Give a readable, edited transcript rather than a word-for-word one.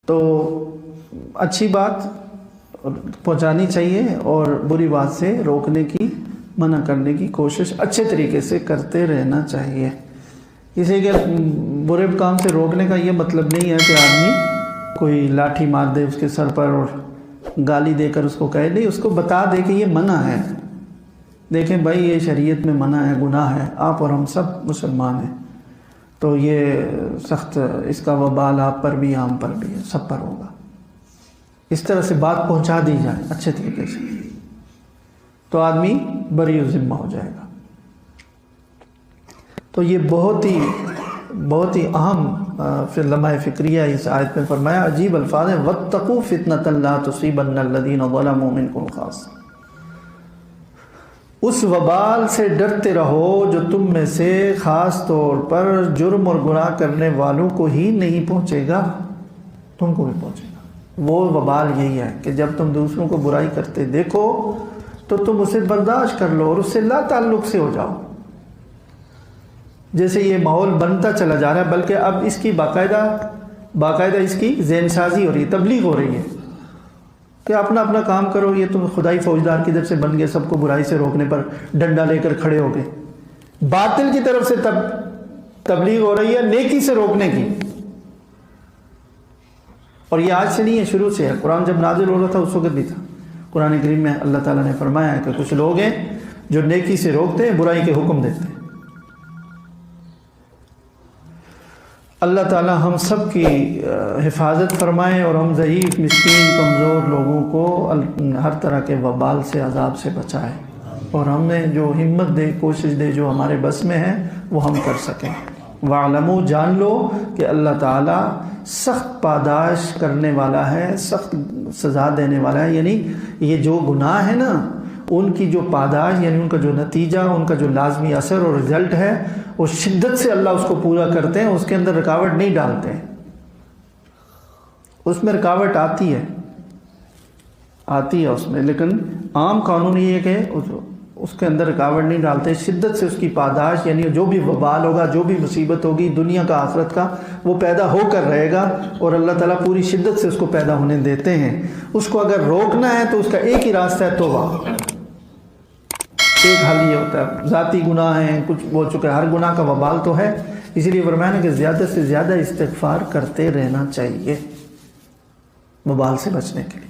تو اچھی بات پہنچانی چاہیے اور بری بات سے روکنے کی، منع کرنے کی کوشش اچھے طریقے سے کرتے رہنا چاہیے۔ اسی کے برے کام سے روکنے کا یہ مطلب نہیں ہے کہ آدمی کوئی لاٹھی مار دے اس کے سر پر اور گالی دے کر اس کو کہے، نہیں، اس کو بتا دے کہ یہ منع ہے، دیکھیں بھائی یہ شریعت میں منع ہے، گناہ ہے، آپ اور ہم سب مسلمان ہیں، تو یہ سخت اس کا وبال آپ پر بھی، ہم پر بھی، سب پر ہوگا۔ اس طرح سے بات پہنچا دی جائے اچھے طریقے سے، تو آدمی بری ذمہ ہو جائے گا۔ تو یہ بہت ہی اہم پھر لمحہ فکریہ اس آیت میں فرمایا، عجیب الفاظ ہیں، وَاتَّقُوا فِتْنَةً لَا تُصِيبَنَّ الَّذِينَ ظَلَمُوا مِنْكُمْ خَاصَّةً۔ اس وبال سے ڈرتے رہو جو تم میں سے خاص طور پر جرم اور گناہ کرنے والوں کو ہی نہیں پہنچے گا، تم کو بھی پہنچے گا۔ وہ وبال یہی ہے کہ جب تم دوسروں کو برائی کرتے دیکھو تو تم اسے برداشت کر لو اور اس سے لا تعلق سے ہو جاؤ۔ جیسے یہ ماحول بنتا چلا جا رہا ہے، بلکہ اب اس کی باقاعدہ اس کی ذہن سازی ہو رہی ہے، تبلیغ ہو رہی ہے کہ اپنا کام کرو، یہ تم خدائی فوجدار کی طرف سے بن گئے، سب کو برائی سے روکنے پر ڈنڈا لے کر کھڑے ہو گئے۔ باطل کی طرف سے تبلیغ ہو رہی ہے نیکی سے روکنے کی، اور یہ آج سے نہیں ہے، شروع سے ہے۔ قرآن جب نازل ہو رہا تھا اس وقت بھی تھا۔ قرآن کریم میں اللہ تعالیٰ نے فرمایا ہے کہ کچھ لوگ ہیں جو نیکی سے روکتے ہیں، برائی کے حکم دیتے ہیں۔ اللہ تعالیٰ ہم سب کی حفاظت فرمائے اور ہم ضعیف، مسکین، کمزور لوگوں کو ہر طرح کے وبال سے، عذاب سے بچائے، اور ہمیں جو ہمت دے، کوشش دے، جو ہمارے بس میں ہے وہ ہم کر سکیں۔ وَاعْلَمُوا، جان لو کہ اللہ تعالیٰ سخت پاداش کرنے والا ہے، سخت سزا دینے والا ہے، یعنی یہ جو گناہ ہے نا، ان کی جو پاداش، یعنی ان کا جو نتیجہ، ان کا جو لازمی اثر اور رزلٹ ہے، وہ شدت سے اللہ اس کو پورا کرتے ہیں، اس کے اندر رکاوٹ نہیں ڈالتے ہیں۔ اس میں رکاوٹ آتی ہے اس میں، لیکن عام قانون یہ ہے کہ اس کے اندر رکاوٹ نہیں ڈالتے، شدت سے اس کی پاداش، یعنی جو بھی وبال ہوگا، جو بھی مصیبت ہوگی دنیا کا آخرت کا، وہ پیدا ہو کر رہے گا، اور اللہ تعالیٰ پوری شدت سے اس کو پیدا ہونے دیتے ہیں۔ اس کو اگر روکنا ہے تو اس کا ایک ہی راستہ ہے، توبہ۔ ایک حل یہ ہوتا ہے، ذاتی گناہ ہیں، کچھ بول چکے، ہر گناہ کا وبال تو ہے، اسی لیے فرمایا کہ زیادہ سے زیادہ استغفار کرتے رہنا چاہیے وبال سے بچنے کے لیے۔